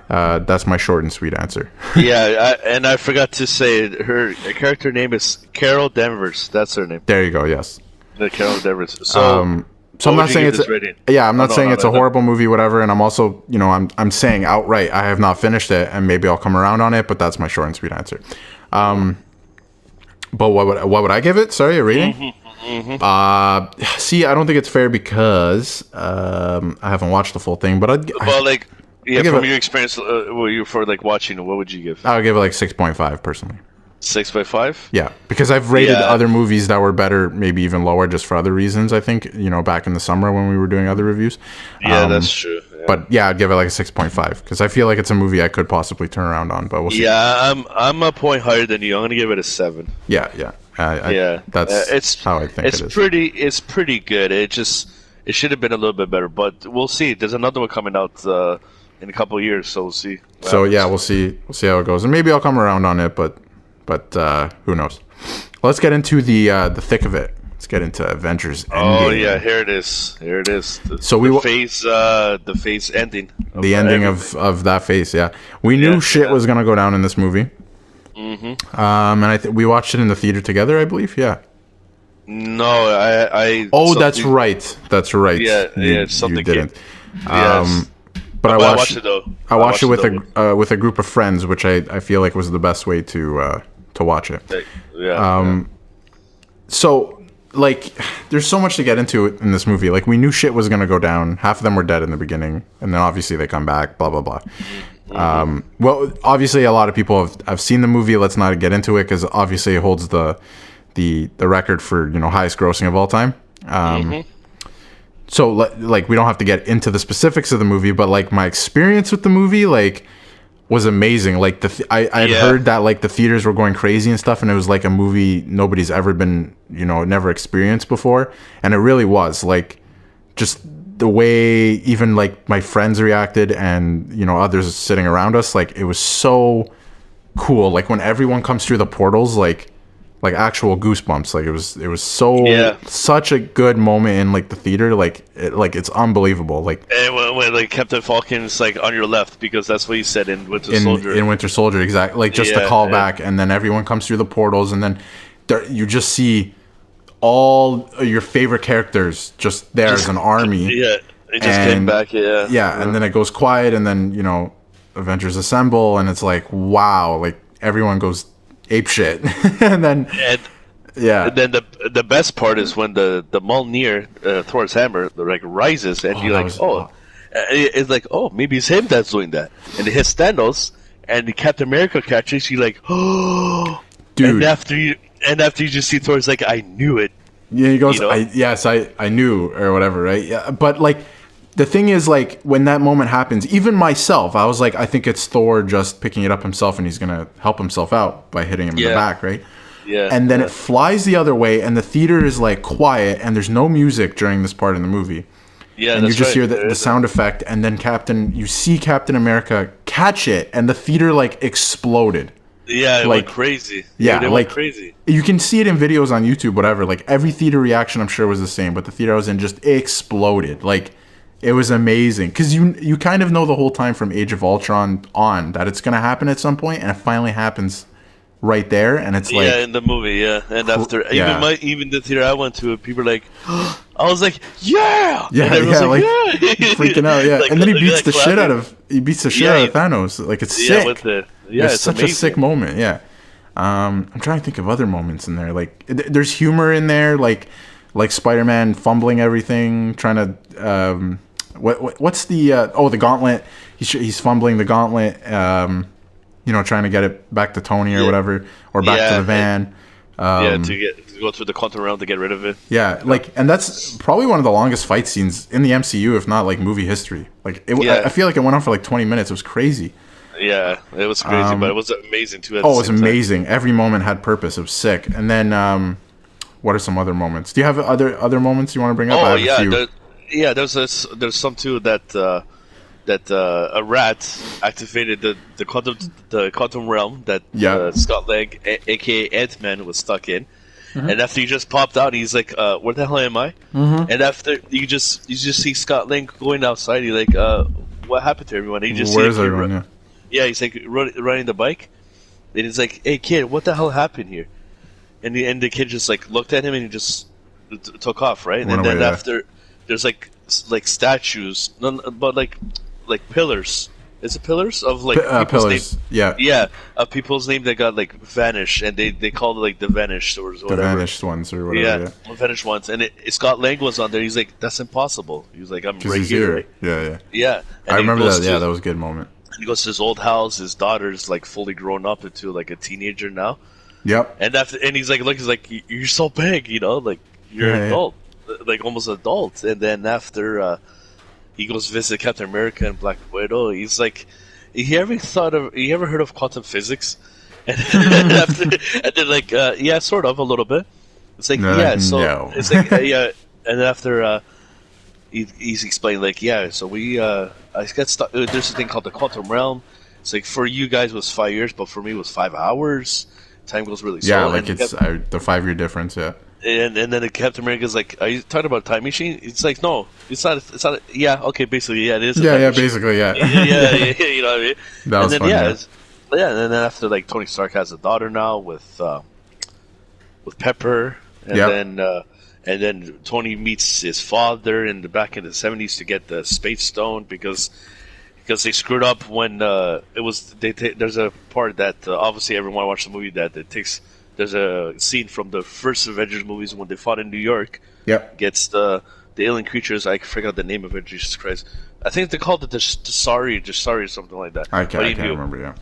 that's my short and sweet answer. And I forgot to say her character name is Carol Danvers. That's her name. There you go. Yes. Carol Danvers. So I'm not saying it's a horrible movie, whatever. And I'm also, I'm saying outright, I have not finished it, and maybe I'll come around on it. But that's my short and sweet answer. But what would I give it? Sorry, a rating. See, I don't think it's fair because I haven't watched the full thing. But from your experience, for like watching, what would you give? I would give it like 6.5 personally. 6/5. Yeah, because I've rated Yeah. other movies that were better, maybe even lower, just for other reasons. I think back in the summer when we were doing other reviews. Yeah, that's true. Yeah. But yeah, I'd give it like a 6.5 because I feel like it's a movie I could possibly turn around on. But we'll see. Yeah, I'm a point higher than you. I'm gonna give it a 7. Yeah. That's it's how I think it is. It's pretty good. It should have been a little bit better, but we'll see. There's another one coming out in a couple of years, so we'll see. So yeah, we'll see how it goes, and maybe I'll come around on it, but who knows? Let's get into the thick of it. Let's get into Avengers Endgame. Oh yeah, here it is. So the phase ending. The ending of that phase. Yeah, we knew shit was gonna go down in this movie. Mm-hmm. And we watched it in the theater together, I believe. Yeah. No, I. Oh, that's right. That's right. Yeah, something. You didn't. Yes. But I watched it though. I watched it with a group of friends, which I feel like was the best way to watch it. Yeah. So, like, there's so much to get into in this movie. Like, we knew shit was gonna go down. Half of them were dead in the beginning, and then obviously they come back. Blah blah blah. Mm-hmm. Well, obviously a lot of people have seen the movie. Let's not get into it because obviously it holds the record for highest grossing of all time. So like we don't have to get into the specifics of the movie, but like my experience with the movie was amazing. Like I had heard that like the theaters were going crazy and stuff, and it was like a movie nobody's ever been never experienced before, and it really was. Like just the way even like my friends reacted and others sitting around us, like it was so cool. Like when everyone comes through the portals, like actual goosebumps. Like it was so such a good moment in like the theater. Like it's unbelievable. Like and when like Captain Falcon's like on your left, because that's what he said in Winter Soldier. In Winter Soldier, exactly. Like just the callback, and then everyone comes through the portals, and then you just see all your favorite characters just there as an army. Yeah, it just came back. Yeah, and then it goes quiet, and then Avengers assemble, and it's like wow, like everyone goes ape shit. and then the best part is when the Mjolnir, Thor's hammer, like rises, and you're like, it's like, oh, maybe it's him that's doing that, and it hits Thanos, and the Captain America catches, you're like, oh, dude. And after you just see Thor's like, I knew it. Yeah, he goes, I knew, or whatever, right? Yeah, but like the thing is, like when that moment happens, even myself, I was like, I think it's Thor just picking it up himself, and he's gonna help himself out by hitting him in the back, right? Yeah. And then it flies the other way, and the theater is like quiet, and there's no music during this part in the movie. Yeah, and you just hear the sound effect, and then you see Captain America catch it, and the theater like exploded. Yeah, it went crazy. Yeah, it went crazy. You can see it in videos on YouTube, whatever. Like every theater reaction, I'm sure was the same, but the theater I was in just exploded. Like it was amazing because you kind of know the whole time from Age of Ultron on that it's gonna happen at some point, and it finally happens right there, and it's like in the movie, and after even the theater I went to, people were like, I was like, yeah, like freaking out, like, and then he beats the shit out of Thanos. Like it's sick. It's such amazing. A sick moment. Yeah. I'm trying to think of other moments in there. Like there's humor in there, like Spider-Man fumbling everything, trying to what's the the gauntlet? He's fumbling the gauntlet. Trying to get it back to Tony or whatever, or back to the van. To go through the quantum realm to get rid of it. Yeah, like, and that's probably one of the longest fight scenes in the MCU, if not like movie history. Like, I feel like it went on for like 20 minutes. It was crazy. Yeah, it was crazy, but it was amazing too. It was amazing. Every moment had purpose. It was sick. And then, what are some other moments? Do you have other moments you want to bring up? There's some too that a rat activated the quantum realm that Scott Lang, aka Ant-Man, was stuck in. Mm-hmm. And after he just popped out, he's like, "Where the hell am I?" Mm-hmm. And after you just see Scott Lang going outside, he's like, "What happened to everyone?" And you just where's everyone? Yeah, he's like riding the bike, and he's like, "Hey kid, what the hell happened here?" And the kid just like looked at him and he just took off, right? And then after, there's like statues, but like pillars. Is it pillars of like pillars? Yeah, of people's name that got like vanished, and they called it like the vanished or whatever. The vanished ones or whatever. Yeah, vanished ones, and Scott Lang was on there. He's like, "That's impossible." He was like, "I'm right here." Right? Yeah. And I remember that. That was a good moment. And he goes to his old house. His daughter's like fully grown up into like a teenager now, Yep. And he's like, look, he's like, you're so big, you know, like you're an adult, like almost adult. And then after he goes visit Captain America and Black Widow, he's like, you ever heard of quantum physics? And then like, yeah, sort of a little bit. It's like, yeah, so no. it's like, yeah, and then after he's explaining like, yeah, so I got stuck. There's a thing called the quantum realm. It's like for you guys it was 5 years, but for me it was 5 hours. Time goes really slow. Yeah, like it's the 5 year difference. Yeah. And then the Captain America's like, "Are you talking about a time machine?" It's like, "No, it's not. It's not." Yeah, okay, basically, yeah, it is. Basically, yeah. yeah, you know what I mean. That was and then, fun. yeah, and then after like Tony Stark has a daughter now with Pepper, and then Tony meets his father back in the 70s to get the Space Stone because they screwed up when it was. There's a part that obviously everyone watched the movie that it takes. There's a scene from the first Avengers movies when they fought in New York. Yep. Against the alien creatures. I forgot the name of it. Jesus Christ! I think they called it the Dasari or something like that. I can't remember. Yeah.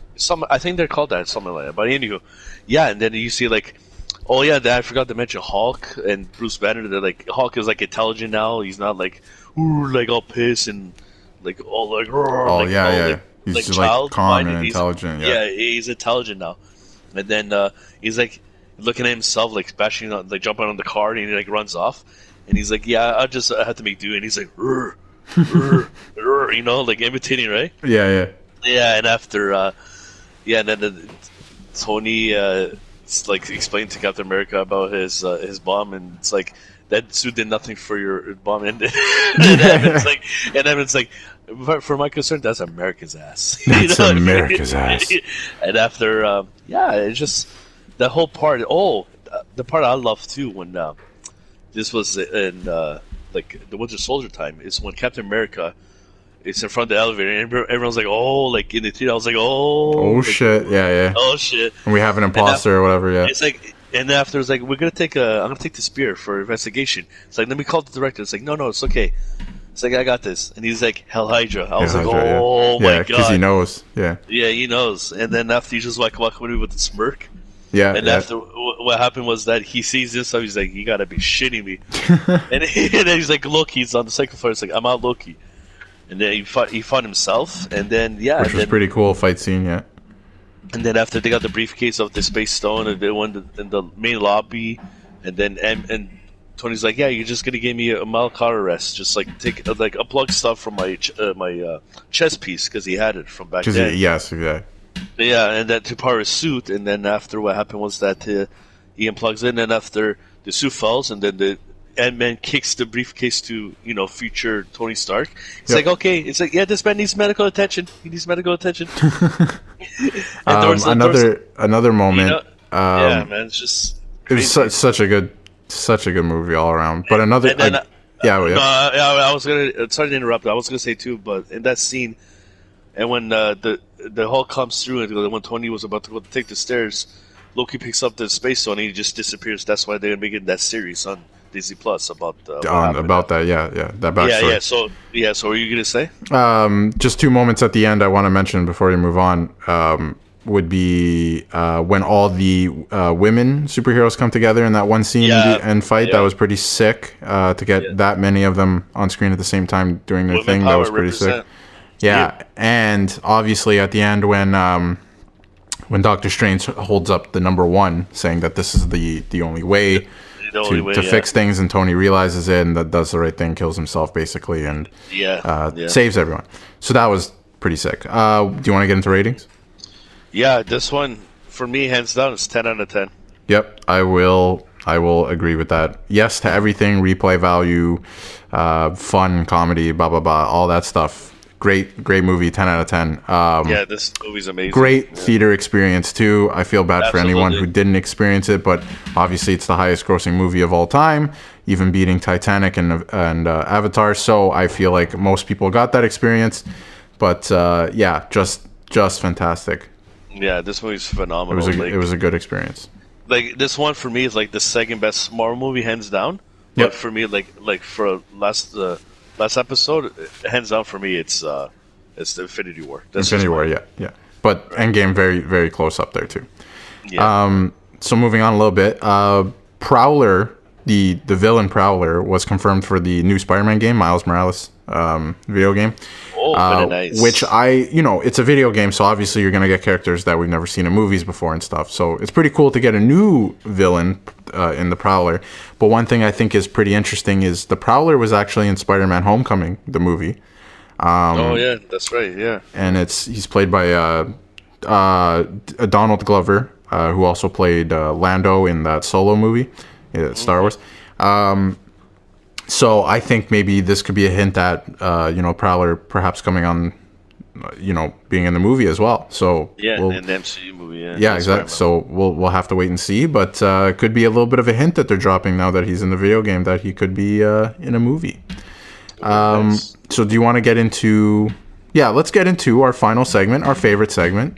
I think they're called that, something like that. But anywho, yeah, and then you see like, oh yeah, I forgot to mention Hulk and Bruce Banner. They're like, Hulk is like intelligent now. He's not like, ooh, like all pissed and like all like, yeah. He's like just like calm and intelligent. Yeah, he's intelligent now. And then he's like looking at himself, like bashing on, like jumping on the car, and he like runs off. And he's like, yeah, I have to make do. And he's like, you know, like imitating, right? Yeah. Yeah, and after, and then Tony like explained to Captain America about his bomb, and it's like that suit did nothing for your bomb, and Evan's like, for my concern, that's America's ass. That's America's ass. And after, it's just the whole part. Oh, the part I love too when this was in like the Winter Soldier time is when Captain America is in front of the elevator and everyone's like, oh, like in the theater. I was like, oh like, shit, yeah. Oh shit. And we have an imposter or whatever. Yeah. It's like. And after it's like, I'm gonna take the spear for investigation. It's like, let me call the director. It's like, no, it's okay. It's like, I got this. And he's like, Hell Hydra. I was like, oh my god. because he knows. Yeah. Yeah, he knows. And then after he just walk with me with a smirk. Yeah. And after what happened was that he sees this, so he's like, you gotta be shitting me. and then he's like, Loki's on the second floor. It's like, I'm out, Loki. And then he fought himself. And then which was pretty cool fight scene. Yeah. And then after they got the briefcase of the Space Stone, and they went in the main lobby, and then and Tony's like, "Yeah, you're just gonna give me a mild car arrest, just like take like unplug stuff from my chest piece because he had it from back then." Yes, yeah. Yeah, and then to power his suit, and then after what happened was that he unplugs it, and then after the suit falls, and then the Ant-Man kicks the briefcase to future Tony Stark. It's like, okay, it's like, yeah, this man needs medical attention. He needs medical attention. Another moment. Yeah, man, it's just crazy. It was such a good movie all around. But another, I was gonna sorry to interrupt. I was gonna say too, but in that scene, and when the Hulk comes through, and when Tony was about to go take the stairs, Loki picks up the space stone and he just disappears. That's why they're making that series on Disney Plus about that backstory. So what are you gonna say? Just two moments at the end I want to mention before we move on. Would be when all the women superheroes come together in that one scene and fight. That was pretty sick to get that many of them on screen at the same time doing their thing. That was pretty sick. Yeah, and obviously at the end when Doctor Strange holds up the number 1, saying that this is the only way to fix things, and Tony realizes it and that does the right thing, kills himself basically, and saves everyone. So that was pretty sick. Do you want to get into ratings? Yeah, this one for me, hands down, is 10 out of 10. Yep, I will agree with that. Yes to everything, replay value, fun, comedy, blah blah blah, all that stuff. Great movie, 10 out of 10. This movie's amazing. Great theater experience too. I feel bad for anyone who didn't experience it, but obviously it's the highest grossing movie of all time, even beating Titanic and Avatar. So I feel like most people got that experience. But just fantastic. Yeah, this movie's phenomenal. It was a good experience. Like this one for me is like the second best Marvel movie, hands down. But for me, like for last episode, hands down for me, it's the Infinity War. Infinity War, yeah. But Endgame very very close up there too. So moving on a little bit, Prowler, the villain Prowler, was confirmed for the new Spider-Man game, Miles Morales video game. Oh, very nice. Which it's a video game, so obviously you're going to get characters that we've never seen in movies before and stuff. So it's pretty cool to get a new villain in the Prowler. But one thing I think is pretty interesting is the Prowler was actually in Spider-Man Homecoming, the movie. Oh yeah, that's right. Yeah, and he's played by Donald Glover, who also played Lando in that Solo movie, Star Wars. So I think maybe this could be a hint at Prowler perhaps coming on, being in the movie as well. So in the MCU movie. Yeah, exactly. So we'll have to wait and see, but it could be a little bit of a hint that they're dropping now that he's in the video game that he could be in a movie. Nice. So do you want to get into... Yeah, let's get into our final segment, our favorite segment,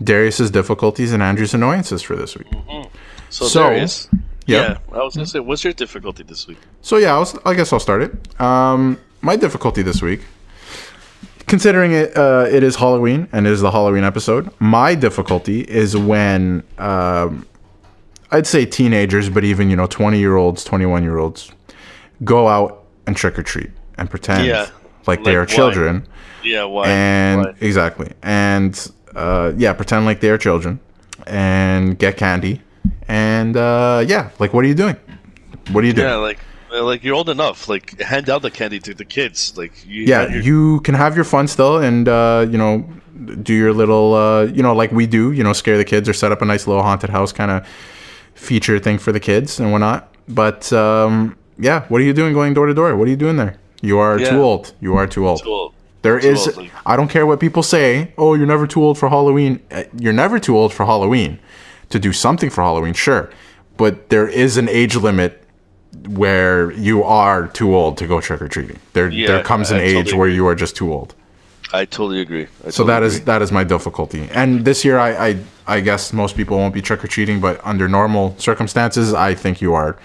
Darius's difficulties and Andrew's annoyances for this week. Mm-hmm. So Darius, I was going to say, what's your difficulty this week? So I guess I'll start it. My difficulty this week, considering it is Halloween and it is the Halloween episode, my difficulty is when I'd say teenagers, but even 20-year-olds, 21-year-olds go out and trick or treat and pretend like they are children. Yeah, why? And why? Exactly. And pretend like they are children and get candy. And what are you doing? What are you doing? Yeah, like you're old enough. Like, hand out the candy to the kids. Like, you can have your fun still, and do your little like we do. Scare the kids or set up a nice little haunted house kind of feature thing for the kids and whatnot. But what are you doing going door to door? What are you doing there? You are too old. You are too old. Too old. I don't care what people say. Oh, you're never too old for Halloween. You're never too old for Halloween to do something for Halloween, sure. But there is an age limit where you are too old to go trick-or-treating. There comes an age where you are just too old. I totally agree. That is my difficulty. And this year, I guess most people won't be trick-or-treating, but under normal circumstances, I think you are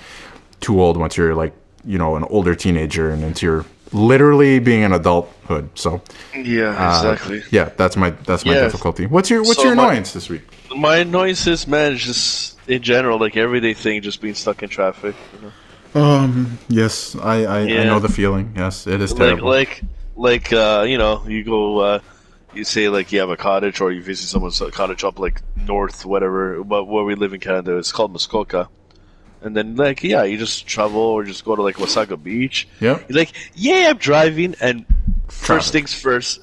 too old once you're an older teenager and into your literally being an adulthood. So exactly. That's my difficulty. What's your annoyance this week? My annoyances, man, is just in general, like everyday thing, just being stuck in traffic. Yes, I know the feeling. Yes, it is terrible. You go, you say like you have a cottage or you visit someone's cottage up like north, whatever. But where we live in Canada, it's called Muskoka. And then, you just travel or just go to, Wasaga Beach. Yeah. You're like, I'm driving, and first things first,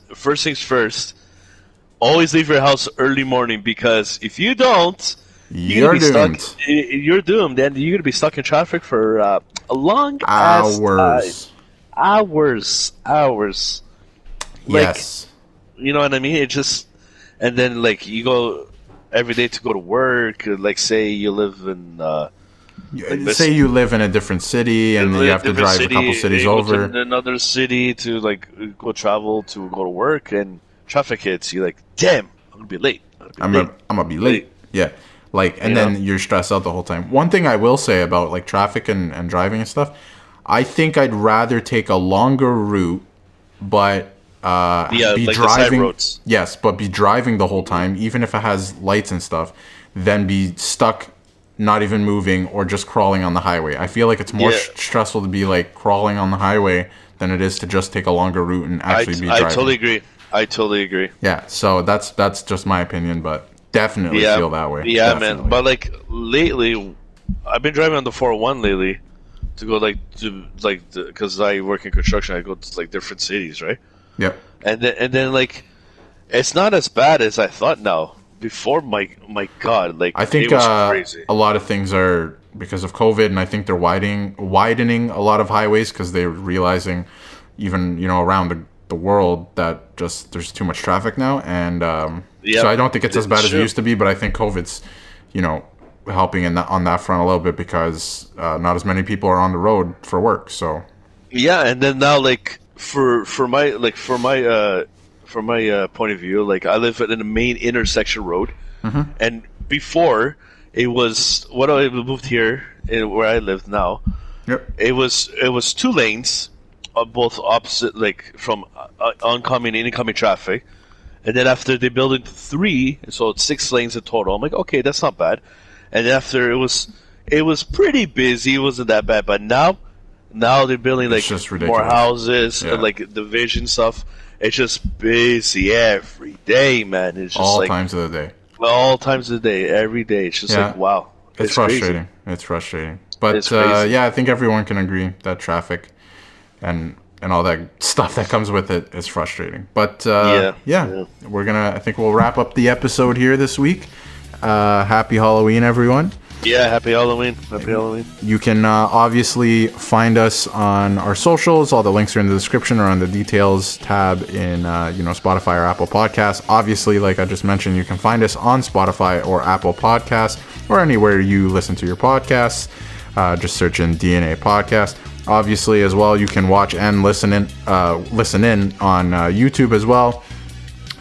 always leave your house early morning, because if you don't, you're doomed. You're doomed, and you're going to be stuck in traffic for a long hours. Hours. Yes. You know what I mean? It just... And then, you go every day to go to work, say you live in... say you live in a different city and you have to drive a couple cities over. To another city to go travel to go to work, and traffic hits. You're like, damn, I'm gonna be late. I'm gonna be late. Yeah, then you're stressed out the whole time. One thing I will say about traffic and driving and stuff, I think I'd rather take a longer route, but be driving. The side roads. Yes, but be driving the whole time, even if it has lights and stuff, than be stuck, not even moving, or just crawling on the highway. I feel like it's more stressful to be crawling on the highway than it is to just take a longer route and actually be driving. I totally agree. Yeah, so that's just my opinion, but definitely feel that way. Yeah, definitely. Man. But lately, I've been driving on the 401 lately to go because I work in construction. I go to different cities, right? Yep. And then it's not as bad as I thought now. Before, my God, I think it was crazy. A lot of things are because of COVID, and I think they're widening a lot of highways because they're realizing, even around the world, that just there's too much traffic now, and so I don't think it's as bad as it used to be. But I think COVID's helping on that front a little bit, because not as many people are on the road for work. So and then now for my point of view, I live in a main intersection road, and before it was when I moved here, where I live now, it was 2 lanes, both opposite, from oncoming and incoming traffic, and then after they built it to 3, so it's 6 lanes in total. I'm like, okay, that's not bad. and after it was pretty busy. It wasn't that bad, but now they're building like just more houses and like division stuff. It's just busy every day, man. It's just all times of the day. All times of the day, every day. It's just like wow. It's frustrating. Crazy. It's frustrating. But I think everyone can agree that traffic and all that stuff that comes with it is frustrating. But I think we'll wrap up the episode here this week. Happy Halloween, everyone. Yeah, happy Halloween. Happy Halloween. You can obviously find us on our socials. All the links are in the description or on the details tab in Spotify or Apple Podcasts. Obviously, like I just mentioned, you can find us on Spotify or Apple Podcasts or anywhere you listen to your podcasts. Just search in DnA Podcast. Obviously, as well, you can watch and listen in on YouTube as well.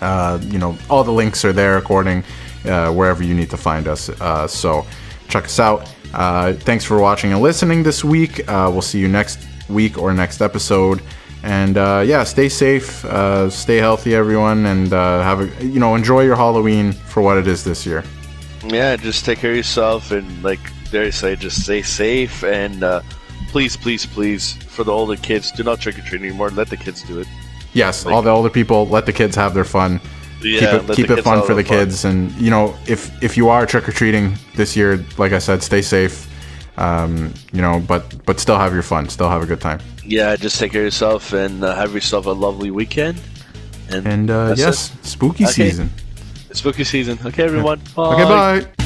All the links are there according wherever you need to find us. So check us out. Thanks for watching and listening this week. We'll see you next week or next episode. And stay safe, stay healthy, everyone, and enjoy your Halloween for what it is this year. Yeah, just take care of yourself, and like Darius said, just stay safe. And please, for the older kids, do not trick or treat anymore. Let the kids do it. Yes, all the older people, let the kids have their fun. Yeah, keep it fun for the kids, and if you are trick or treating this year, like I said, stay safe. But still have your fun, still have a good time. Yeah, just take care of yourself and have yourself a lovely weekend. And spooky season. Spooky season. Okay, everyone. Bye. Okay, bye.